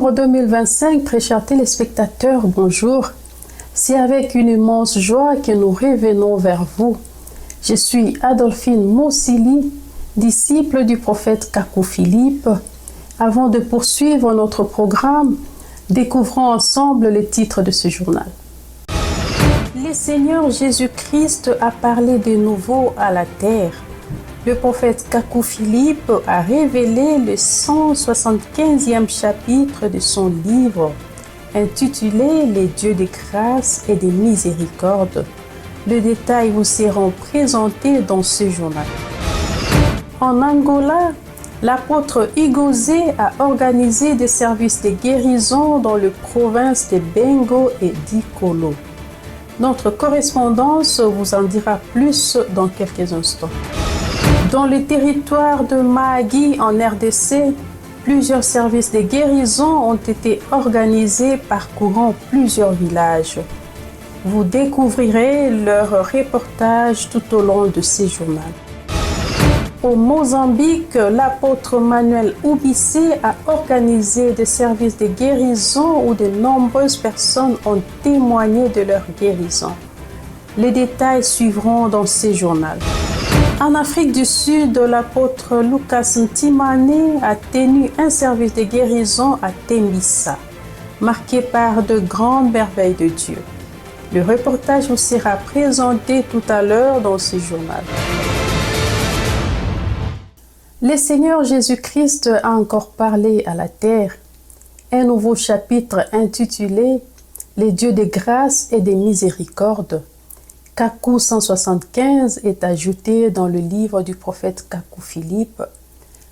septembre 2025, très chers téléspectateurs, bonjour. C'est avec une immense joie que nous revenons vers vous. Je suis Adolphine Mossili, disciple du prophète Kakou Philippe. Avant de poursuivre notre programme, découvrons ensemble les titres de ce journal. Le Seigneur Jésus-Christ a parlé de nouveau à la terre. Le prophète Kakou Philippe a révélé le 175e chapitre de son livre, intitulé « Les dieux de grâce et de miséricorde ». Les détails vous seront présentés dans ce journal. En Angola, l'apôtre Igozé a organisé des services de guérison dans les provinces de Bengo et d'Ikolo. Notre correspondance vous en dira plus dans quelques instants. Dans le territoire de Mahagi en RDC, plusieurs services de guérison ont été organisés parcourant plusieurs villages. Vous découvrirez leur reportage tout au long de ces journaux. Au Mozambique, l'apôtre Manuel Oubissé a organisé des services de guérison où de nombreuses personnes ont témoigné de leur guérison. Les détails suivront dans ces journaux. En Afrique du Sud, l'apôtre Lucas Ntimane a tenu un service de guérison à Tembisa, marqué par de grandes merveilles de Dieu. Le reportage vous sera présenté tout à l'heure dans ce journal. Le Seigneur Jésus-Christ a encore parlé à la terre. Un nouveau chapitre intitulé « Les dieux de grâce et de miséricorde ». Kakou 175 est ajouté dans le livre du prophète Kakou Philippe.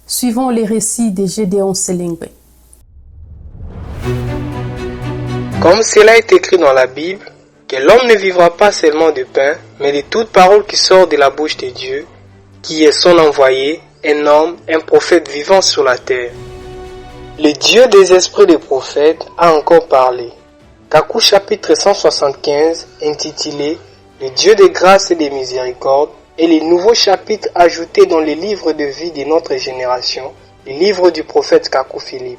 Suivons les récits de Gédéon Selingbe. Comme cela est écrit dans la Bible, que l'homme ne vivra pas seulement de pain, mais de toute parole qui sort de la bouche de Dieu, qui est son envoyé, un homme, un prophète vivant sur la terre. Le Dieu des esprits des prophètes a encore parlé. Kakou chapitre 175 intitulé « Le Dieu de grâce et de miséricorde » est le nouveau chapitre ajouté dans le livre de vie de notre génération, le livre du prophète Kakou Philippe.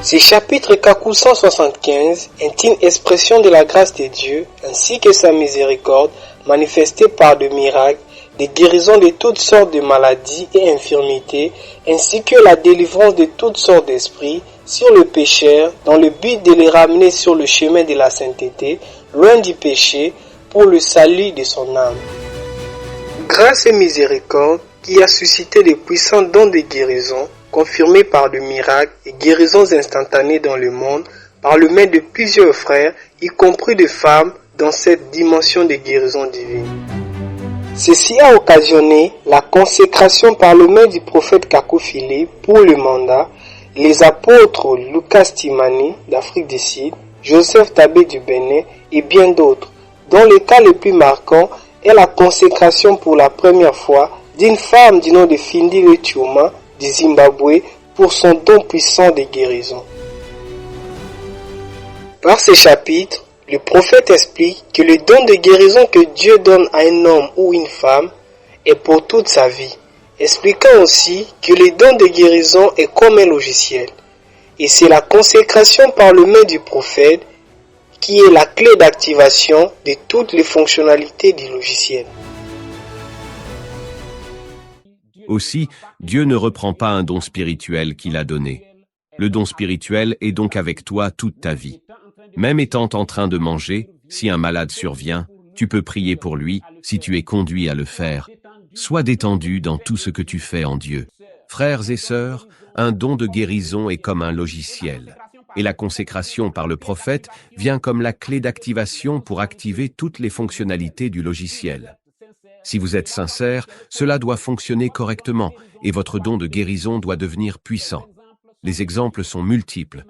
Ce chapitre Kakou 175 est une expression de la grâce de Dieu ainsi que sa miséricorde manifestée par des miracles, des guérisons de toutes sortes de maladies et infirmités, ainsi que la délivrance de toutes sortes d'esprits sur le pécheur dans le but de les ramener sur le chemin de la sainteté, loin du péché, pour le salut de son âme. Grâce et miséricorde qui a suscité de puissants dons de guérison, confirmés par des miracles et guérisons instantanées dans le monde, par le main de plusieurs frères, y compris des femmes, dans cette dimension de guérison divine. Ceci a occasionné la consécration par le main du prophète Kakou Philippe pour le mandat, les apôtres Lucas Ntimane d'Afrique du Sud, Joseph Tabé du Bénin et bien d'autres, dont le cas le plus marquant est la consécration pour la première fois d'une femme du nom de Findile Chioma du Zimbabwe pour son don puissant de guérison. Par ce chapitre, le prophète explique que le don de guérison que Dieu donne à un homme ou une femme est pour toute sa vie, expliquant aussi que le don de guérison est comme un logiciel. Et c'est la consécration par le main du prophète qui est la clé d'activation de toutes les fonctionnalités du logiciel. Aussi, Dieu ne reprend pas un don spirituel qu'il a donné. Le don spirituel est donc avec toi toute ta vie. Même étant en train de manger, si un malade survient, tu peux prier pour lui si tu es conduit à le faire. Sois détendu dans tout ce que tu fais en Dieu. Frères et sœurs, un don de guérison est comme un logiciel. Et la consécration par le prophète vient comme la clé d'activation pour activer toutes les fonctionnalités du logiciel. Si vous êtes sincère, cela doit fonctionner correctement et votre don de guérison doit devenir puissant. Les exemples sont multiples.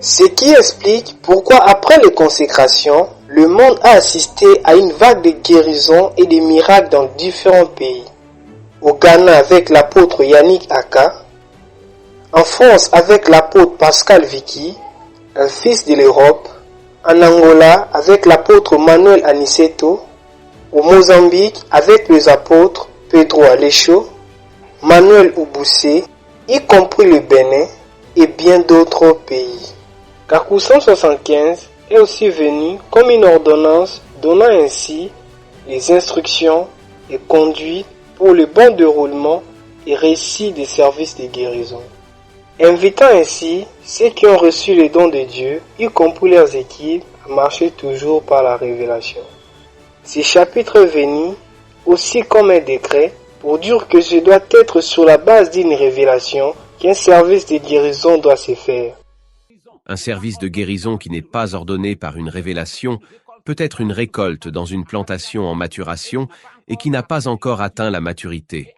Ce qui explique pourquoi après les consécrations, le monde a assisté à une vague de guérisons et de miracles dans différents pays. Au Ghana avec l'apôtre Yannick Aka, en France avec l'apôtre Pascal Vicky, un fils de l'Europe, en Angola avec l'apôtre Manuel Aniceto, au Mozambique avec les apôtres Pedro Alécho, Manuel Ouboussé, y compris le Bénin et bien d'autres pays. Kakou 175 est aussi venu comme une ordonnance donnant ainsi les instructions et conduites pour le bon déroulement et récit des services de guérison, invitant ainsi ceux qui ont reçu les dons de Dieu, y compris leurs équipes, à marcher toujours par la révélation. Ces chapitres venus aussi comme un décret pour dire que ce doit être sur la base d'une révélation qu'un service de guérison doit se faire. Un service de guérison qui n'est pas ordonné par une révélation peut être une récolte dans une plantation en maturation et qui n'a pas encore atteint la maturité.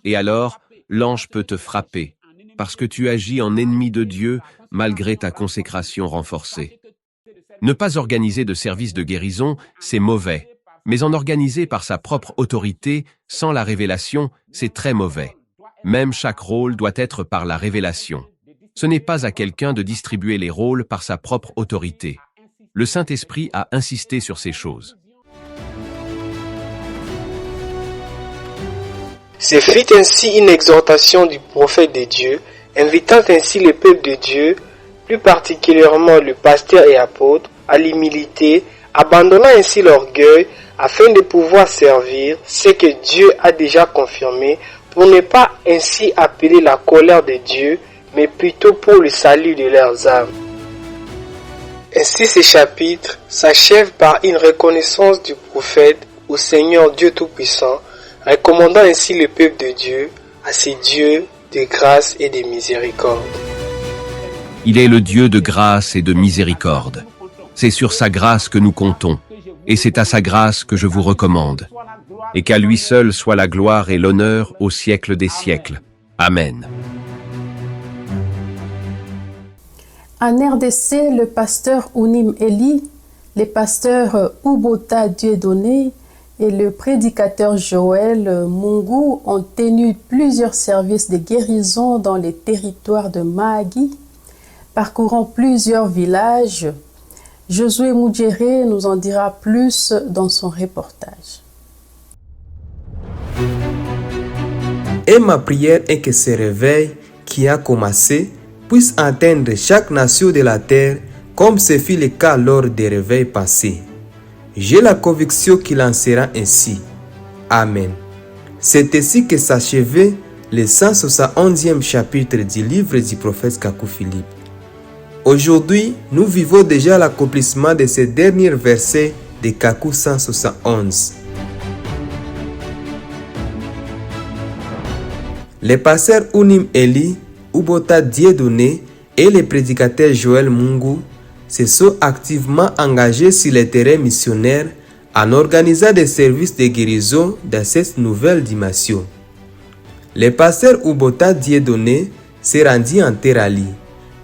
Et alors, l'ange peut te frapper, parce que tu agis en ennemi de Dieu malgré ta consécration renforcée. Ne pas organiser de service de guérison, c'est mauvais, mais en organiser par sa propre autorité, sans la révélation, c'est très mauvais. Même chaque rôle doit être par la révélation. Ce n'est pas à quelqu'un de distribuer les rôles par sa propre autorité. Le Saint-Esprit a insisté sur ces choses. Ce fut ainsi une exhortation du prophète de Dieu, invitant ainsi le peuple de Dieu, plus particulièrement le pasteur et apôtre, à l'humilité, abandonnant ainsi l'orgueil, afin de pouvoir servir ce que Dieu a déjà confirmé, pour ne pas ainsi appeler la colère de Dieu, mais plutôt pour le salut de leurs âmes. Ainsi ce chapitre s'achève par une reconnaissance du prophète au Seigneur Dieu Tout-Puissant, recommandant ainsi le peuple de Dieu à ses dieux de grâce et de miséricorde. Il est le Dieu de grâce et de miséricorde. C'est sur sa grâce que nous comptons, et c'est à sa grâce que je vous recommande. Et qu'à lui seul soit la gloire et l'honneur au siècle des siècles. Amen. En RDC, le pasteur Ounim Eli, les pasteurs Oubota Dieudonné et le prédicateur Joël Mungu ont tenu plusieurs services de guérison dans les territoires de Mahagi, parcourant plusieurs villages. Josué Moudjéré nous en dira plus dans son reportage. Et ma prière est que ce réveil qui a commencé puisse atteindre chaque nation de la terre comme ce fut le cas lors des réveils passés. J'ai la conviction qu'il en sera ainsi. Amen. C'est ainsi que s'achevait le 171e chapitre du livre du prophète Kakou Philippe. Aujourd'hui, nous vivons déjà l'accomplissement de ces derniers versets de Kakou 171. Les pasteurs Ounim Eli, Oubota Dieudonné et le prédicateur Joël Mungu se sont activement engagés sur le terrain missionnaire en organisant des services de guérison dans cette nouvelle dimension. Le pasteur Oubota Dieudonné s'est rendu en Terali,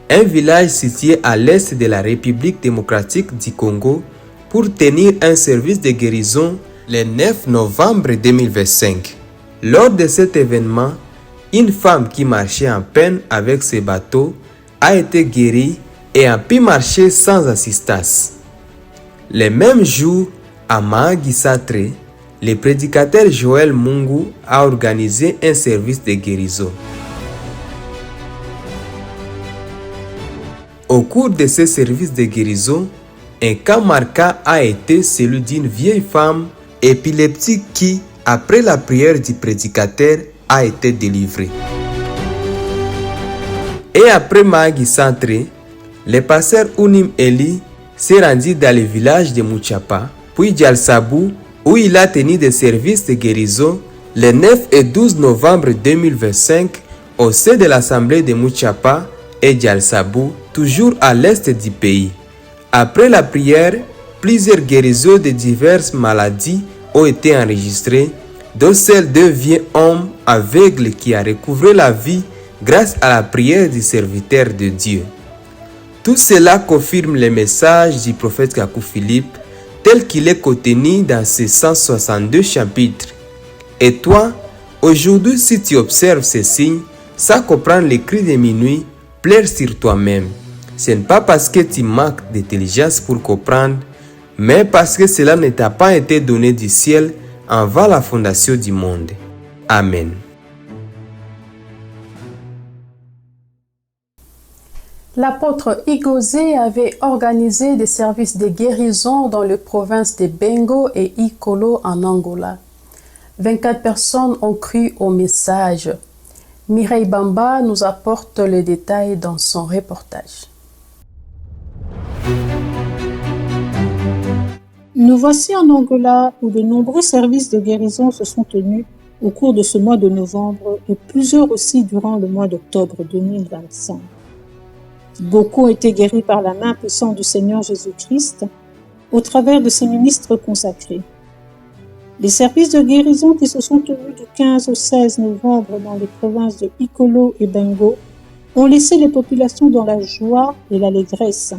un village situé à l'est de la République démocratique du Congo, pour tenir un service de guérison le 9 novembre 2025. Lors de cet événement, une femme qui marchait en peine avec ses bateaux a été guérie et a pu marcher sans assistance. Le même jour, à Mahagi-Satre, le prédicateur Joël Mungu a organisé un service de guérison. Au cours de ce service de guérison, un cas marquant a été celui d'une vieille femme épileptique qui, après la prière du prédicateur, a été délivrée. Et après Mahagi-Satre, le pasteur Ounim Eli s'est rendu dans le village de Mouchapa, puis Djalsabou, où il a tenu des services de guérison le 9 et 12 novembre 2025 au sein de l'assemblée de Mouchapa et Djalsabou, toujours à l'est du pays. Après la prière, plusieurs guérisons de diverses maladies ont été enregistrées, dont celle d'un vieux homme aveugle qui a recouvré la vie grâce à la prière du serviteur de Dieu. Tout cela confirme le message du prophète Kakou Philippe tel qu'il est contenu dans ces 162 chapitres. Et toi, aujourd'hui, si tu observes ces signes, sans comprendre les cris de minuit, pleure sur toi-même. Ce n'est pas parce que tu manques d'intelligence pour comprendre, mais parce que cela ne t'a pas été donné du ciel avant la fondation du monde. Amen. L'apôtre Igozé avait organisé des services de guérison dans les provinces de Bengo et Ikolo en Angola. 24 personnes ont cru au message. Mireille Bamba nous apporte les détails dans son reportage. Nous voici en Angola où de nombreux services de guérison se sont tenus au cours de ce mois de novembre et plusieurs aussi durant le mois d'octobre 2025. Beaucoup ont été guéris par la main puissante du Seigneur Jésus-Christ au travers de ses ministres consacrés. Les services de guérison qui se sont tenus du 15 au 16 novembre dans les provinces de Ikolo et Bengo ont laissé les populations dans la joie et l'allégresse,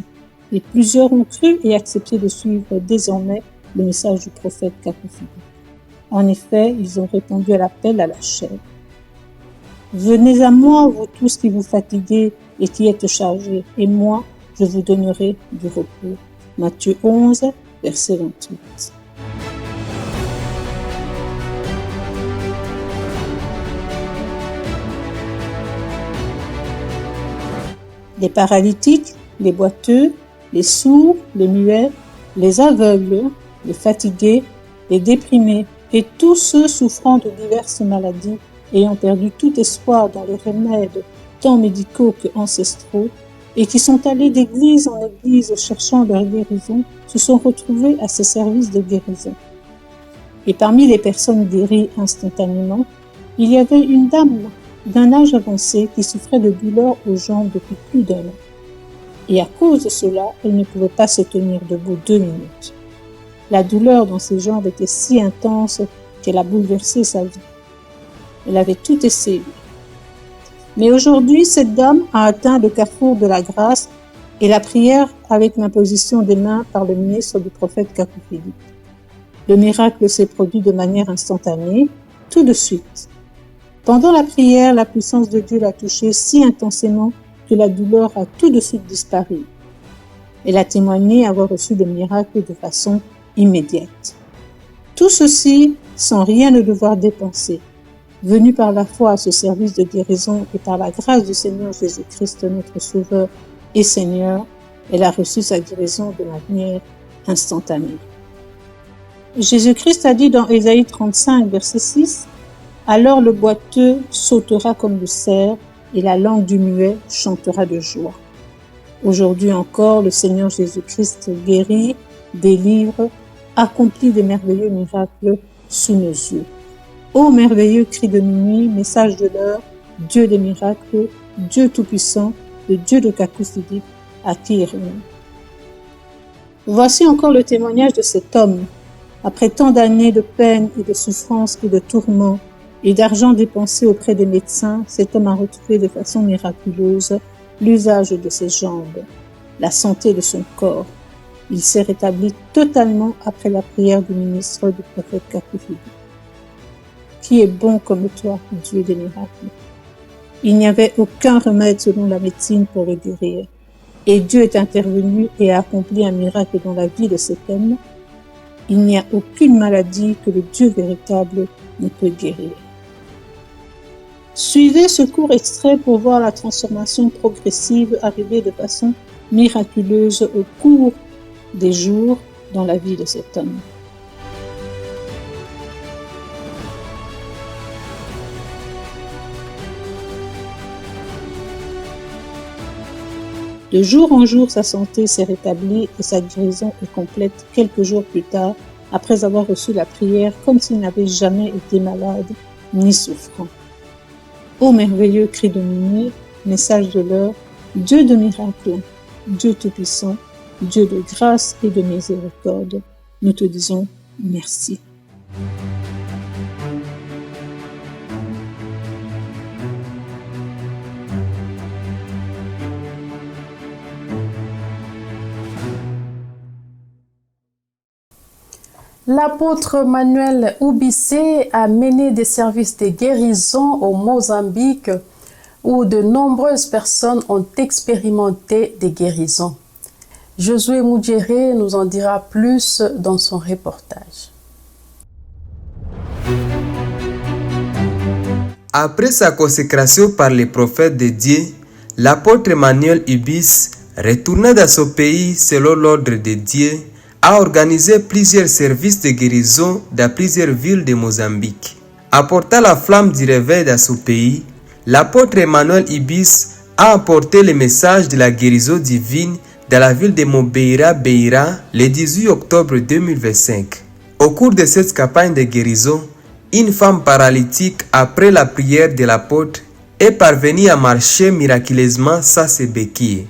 et plusieurs ont cru et accepté de suivre désormais le message du prophète Kakoufi. En effet, ils ont répondu à l'appel à la chair. Venez à moi, vous tous qui vous fatiguez et qui êtes chargés, et moi, je vous donnerai du repos. Matthieu 11, verset 28. Les paralytiques, les boiteux, les sourds, les muets, les aveugles, les fatigués, les déprimés et tous ceux souffrant de diverses maladies ayant perdu tout espoir dans les remèdes tant médicaux que ancestraux et qui sont allés d'église en église cherchant leur guérison se sont retrouvés à ces services de guérison. Et parmi les personnes guéries instantanément, il y avait une dame d'un âge avancé qui souffrait de douleurs aux jambes depuis plus d'un an. Et à cause de cela, elle ne pouvait pas se tenir debout 2 minutes. La douleur dans ses jambes était si intense qu'elle a bouleversé sa vie. Elle avait tout essayé. Mais aujourd'hui, cette dame a atteint le carrefour de la grâce et la prière avec l'imposition des mains par le ministre du prophète Kakoufi. Le miracle s'est produit de manière instantanée, tout de suite. Pendant la prière, la puissance de Dieu l'a touchée si intensément que la douleur a tout de suite disparu. Elle a témoigné avoir reçu le miracle de façon immédiate. Tout ceci sans rien ne devoir dépenser. Venue par la foi à ce service de guérison et par la grâce du Seigneur Jésus-Christ, notre Sauveur et Seigneur, elle a reçu sa guérison de manière instantanée. Jésus-Christ a dit dans Ésaïe 35, verset 6, « Alors le boiteux sautera comme le cerf et la langue du muet chantera de joie. » Aujourd'hui encore, le Seigneur Jésus-Christ guérit, délivre, accomplit des merveilleux miracles sous nos yeux. Ô merveilleux cri de minuit, message de l'heure, Dieu des miracles, Dieu tout-puissant, le Dieu de Kakoufi, à qui il revient. Voici encore le témoignage de cet homme. Après tant d'années de peine et de souffrance et de tourments et d'argent dépensé auprès des médecins, cet homme a retrouvé de façon miraculeuse l'usage de ses jambes, la santé de son corps. Il s'est rétabli totalement après la prière du ministre du prophète Kakoufi. Qui est bon comme toi, Dieu des miracles? Il n'y avait aucun remède selon la médecine pour le guérir. Et Dieu est intervenu et a accompli un miracle dans la vie de cet homme. Il n'y a aucune maladie que le Dieu véritable ne peut guérir. Suivez ce court extrait pour voir la transformation progressive arriver de façon miraculeuse au cours des jours dans la vie de cet homme. De jour en jour, sa santé s'est rétablie et sa guérison est complète quelques jours plus tard, après avoir reçu la prière comme s'il n'avait jamais été malade ni souffrant. Ô merveilleux cri de minuit, message de l'heure, Dieu de miracles, Dieu tout-puissant, Dieu de grâce et de miséricorde, nous te disons merci. L'apôtre Manuel Ubissé a mené des services de guérison au Mozambique où de nombreuses personnes ont expérimenté des guérisons. Josué Moudjéré nous en dira plus dans son reportage. Après sa consécration par les prophètes de Dieu, l'apôtre Emmanuel Ibis, retourna dans son pays selon l'ordre de Dieu, a organisé plusieurs services de guérison dans plusieurs villes de Mozambique. Apportant la flamme du réveil dans son pays, l'apôtre Emmanuel Ibis a apporté le message de la guérison divine dans la ville de Mobeira Beira le 18 octobre 2025. Au cours de cette campagne de guérison, une femme paralytique, après la prière de l'apôtre, est parvenue à marcher miraculeusement sans ses béquilles.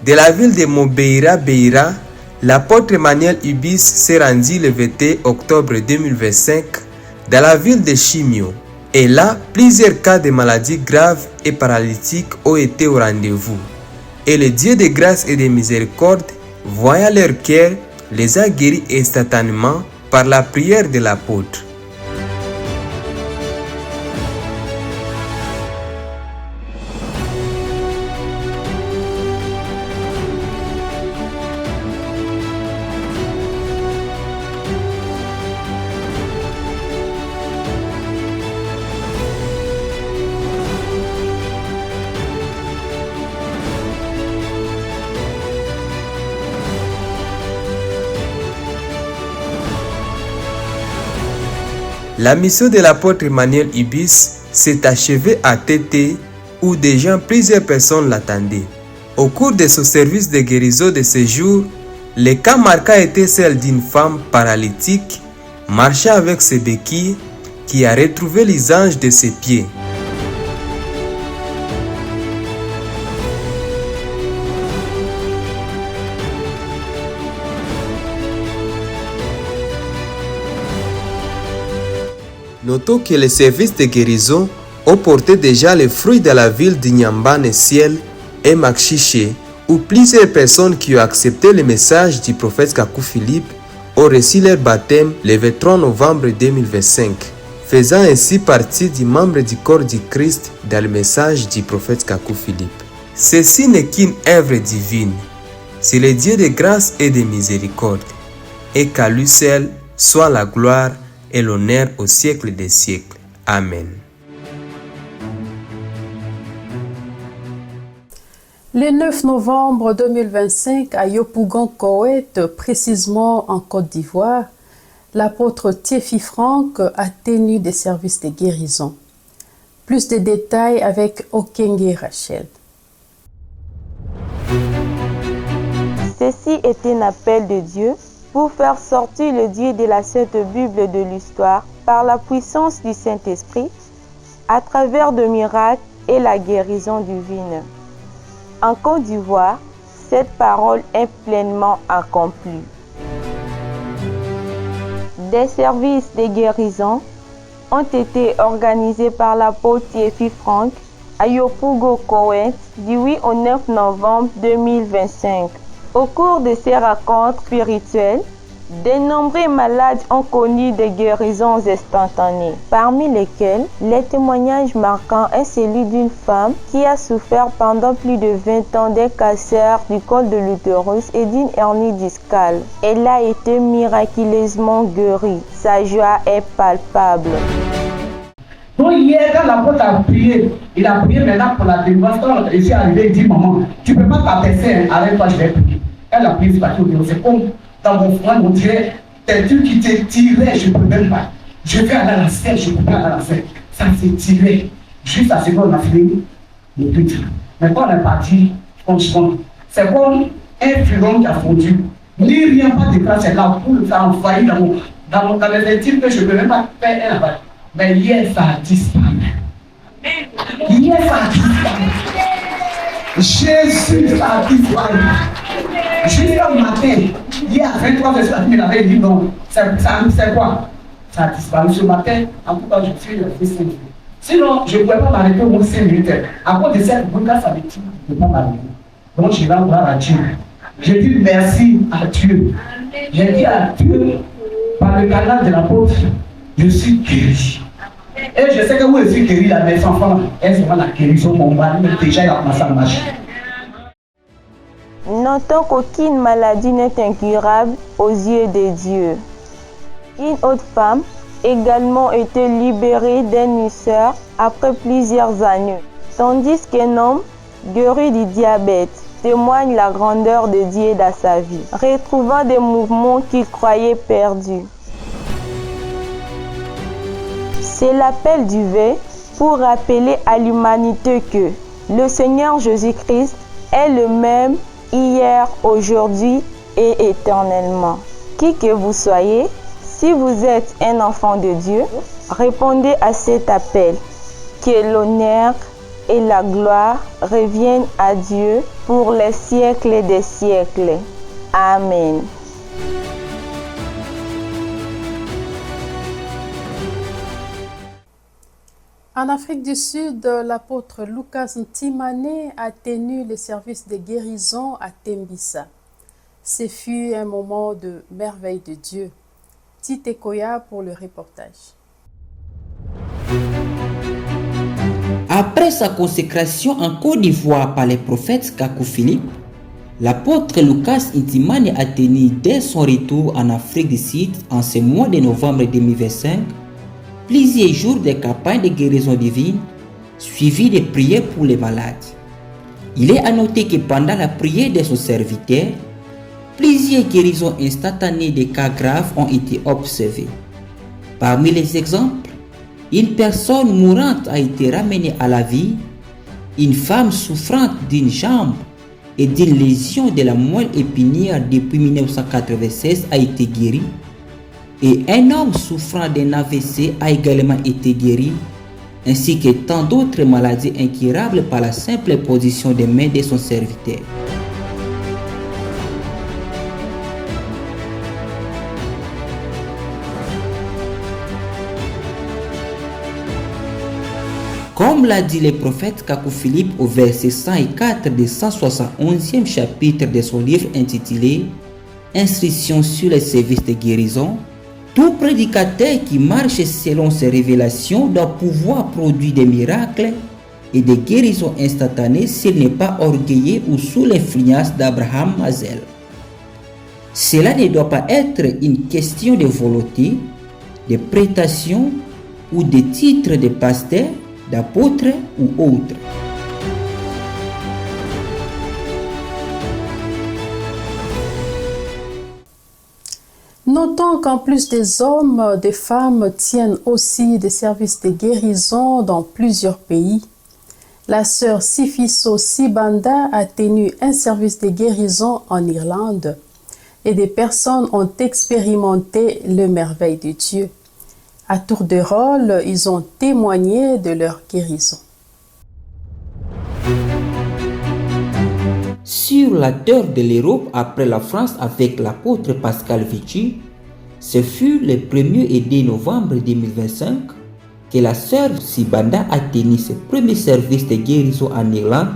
De la ville de Mobeira Beira, l'apôtre Emmanuel Ibis s'est rendu le 21 octobre 2025 dans la ville de Chimio. Et là, plusieurs cas de maladies graves et paralytiques ont été au rendez-vous. Et le Dieu de grâce et de miséricorde, voyant leur cœur, les a guéris instantanément par la prière de l'apôtre. La mission de l'apôtre Emmanuel Ibis s'est achevée à Tété, où déjà plusieurs personnes l'attendaient. Au cours de son service de guérison de ce jour, le cas marquant était celle d'une femme paralytique marchant avec ses béquilles qui a retrouvé l'usage de ses pieds. Notons que les services de guérison ont porté déjà les fruits de la ville de Nyambane Ciel et Maxiché, où plusieurs personnes qui ont accepté le message du prophète Kakou Philippe ont reçu leur baptême le 23 novembre 2025, faisant ainsi partie du membre du corps du Christ dans le message du prophète Kakou Philippe. Ceci n'est qu'une œuvre divine, c'est le Dieu de grâce et de miséricorde, et qu'à lui seul soit la gloire et l'honneur au siècle des siècles. Amen. Le 9 novembre 2025, à Yopougon, Koweït, précisément en Côte d'Ivoire, l'apôtre Thierry Franck a tenu des services de guérison. Plus de détails avec Okenge Rachel. Ceci est un appel de Dieu pour faire sortir le Dieu de la Sainte Bible de l'histoire par la puissance du Saint-Esprit, à travers de miracles et la guérison divine. En Côte d'Ivoire, cette parole est pleinement accomplie. Des services de guérison ont été organisés par l'apôtre Thierry Franck à Yopougon, Koweït, du 8 au 9 novembre 2025. Au cours de ces rencontres spirituelles, de nombreux malades ont connu des guérisons instantanées, parmi lesquels les témoignages marquants est celui d'une femme qui a souffert pendant plus de 20 ans d'un cancer du col de l'utérus et d'une hernie discale. Elle a été miraculeusement guérie. Sa joie est palpable. Donc hier, quand l'apôtre a prié, il a prié maintenant pour la délivrance. Quand je suis arrivé, il dit, maman, tu ne peux pas t'abaisser, avec toi je vais prier. Elle a prié, c'est parti au bureau. C'est comme dans mon front, on dirait, tes trucs qui te tiraient, je ne peux même pas. Je vais aller à la scène, je ne peux pas aller à la scène. Ça s'est tiré. Juste à ce qu'on a fini le but. Mais quand on est parti, franchement, c'est comme un filon qui a fondu. Ni rien, pas de grâce, c'est la poule, ça a envahi dans les intimes que je ne peux même pas faire un abat. Mais hier, ça a disparu. Hier, ça a disparu. Jésus, ça a disparu. Jusqu'au matin, hier à 23h, il avait dit non. C'est quoi? Ça a disparu ce matin. En tout cas, je suis resté 5 minutes. Sinon, je ne pouvais pas m'arrêter au moins 5 minutes. À cause de cette grâce à l'équipe, je ne peux pas m'arrêter. Donc, je vais voir à Dieu. Je dis merci à Dieu. J'ai dit à Dieu, par le canal de l'apôtre, je suis guéri. Et je sais que vous aussi guéri là, mes enfants, elles seront la guérison. Mon mari, déjà, il a commencé à marcher. Notons qu'aucune maladie n'est incurable aux yeux de Dieu. Une autre femme également été libérée d'un ulcère après plusieurs années, tandis qu'un homme guéri du diabète témoigne la grandeur de Dieu dans sa vie, retrouvant des mouvements qu'il croyait perdus. C'est l'appel du V pour rappeler à l'humanité que le Seigneur Jésus-Christ est le même hier, aujourd'hui et éternellement. Qui que vous soyez, si vous êtes un enfant de Dieu, répondez à cet appel. Que l'honneur et la gloire reviennent à Dieu pour les siècles des siècles. Amen. En Afrique du Sud, l'apôtre Lucas Ntimane a tenu le service de guérison à Tembisa. Ce fut un moment de merveille de Dieu. Tite Koya pour le reportage. Après sa consécration en Côte d'Ivoire par les prophètes Kakou Philippe, l'apôtre Lucas Ntimane a tenu dès son retour en Afrique du Sud en ce mois de novembre 2025 plusieurs jours de campagnes de guérison divine suivies de prières pour les malades. Il est à noter que pendant la prière de son serviteur, plusieurs guérisons instantanées de cas graves ont été observées. Parmi les exemples, une personne mourante a été ramenée à la vie, une femme souffrante d'une jambe et d'une lésion de la moelle épinière depuis 1996 a été guérie, et un homme souffrant d'un AVC a également été guéri, ainsi que tant d'autres maladies incurables par la simple position des mains de son serviteur. Comme l'a dit le prophète Kakou Philippe au verset 104 du 171e chapitre de son livre intitulé Instructions sur les services de guérison, tout prédicateur qui marche selon ses révélations doit pouvoir produire des miracles et des guérisons instantanées s'il n'est pas orgueilleux ou sous l'influence d'Abraham Masel. Cela ne doit pas être une question de volonté, de prétention ou de titre de pasteur, d'apôtre ou autre. Notons qu'en plus des hommes, des femmes tiennent aussi des services de guérison dans plusieurs pays. La sœur Sifiso Sibanda a tenu un service de guérison en Irlande et des personnes ont expérimenté les merveilles de Dieu. À tour de rôle, ils ont témoigné de leur guérison. Sur la terre de l'Europe après la France avec l'apôtre Pascal Vichy, ce fut le 1er et 2 novembre 2025 que la sœur Sibanda a tenu ses premiers services de guérison en Irlande,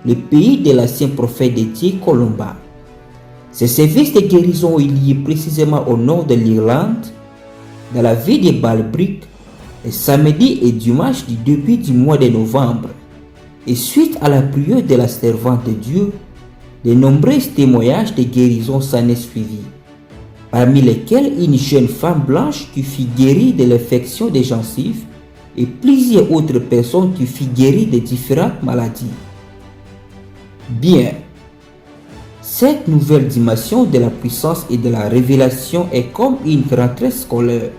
le pays de l'ancien prophète de Dieu Columba. Ces services de guérison ont eu lieu précisément au nord de l'Irlande, dans la ville de Balbrick, le samedi et dimanche du début du mois de novembre. Et suite à la prière de la servante de Dieu, de nombreux témoignages de guérison s'en est suivi, parmi lesquels une jeune femme blanche qui fut guérie de l'infection des gencives et plusieurs autres personnes qui furent guéries de différentes maladies. Bien, cette nouvelle dimension de la puissance et de la révélation est comme une rentrée scolaire.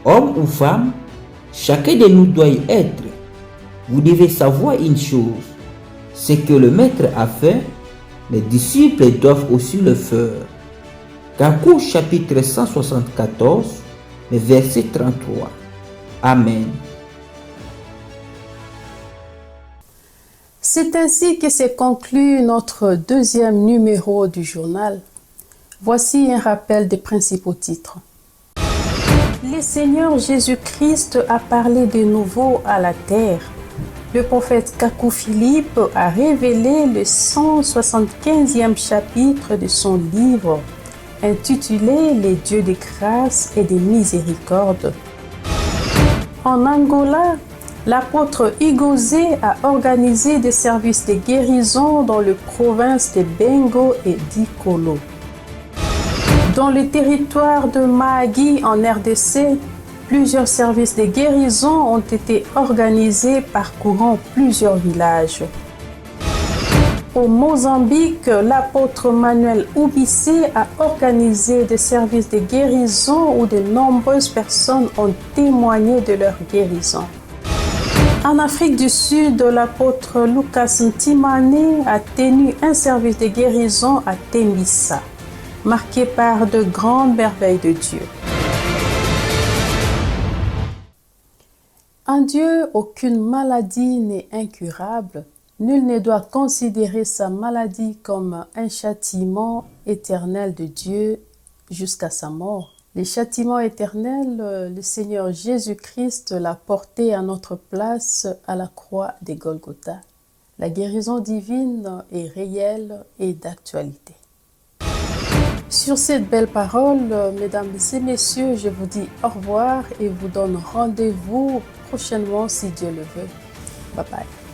Homme ou femme, chacun de nous doit y être. Vous devez savoir une chose, ce que le maître a fait, les disciples doivent aussi le faire. Kakou chapitre 174, le verset 33. Amen. C'est ainsi que se conclut notre deuxième numéro du journal. Voici un rappel des principaux titres. Le Seigneur Jésus-Christ a parlé de nouveau à la terre. Le prophète Kakou Philippe a révélé le 175e chapitre de son livre intitulé Les dieux de grâce et de miséricorde. En Angola, L'apôtre Igosé a organisé des services de guérison dans les provinces de Bengo et d'Ikolo. Dans le territoire de Mahagi en RDC, plusieurs services de guérison ont été organisés parcourant plusieurs villages. Au Mozambique, l'apôtre Manuel Ubissé a organisé des services de guérison où de nombreuses personnes ont témoigné de leur guérison. En Afrique du Sud, l'apôtre Lucas Ntimane a tenu un service de guérison à Tembisa, marqué par de grandes merveilles de Dieu. En Dieu, aucune maladie n'est incurable. Nul ne doit considérer sa maladie comme un châtiment éternel de Dieu jusqu'à sa mort. Le châtiment éternel, le Seigneur Jésus-Christ l'a porté à notre place à la croix de Golgotha. La guérison divine est réelle et d'actualité. Sur cette belle parole, mesdames et messieurs, je vous dis au revoir et vous donne rendez-vous prochainement si Dieu le veut. Bye bye.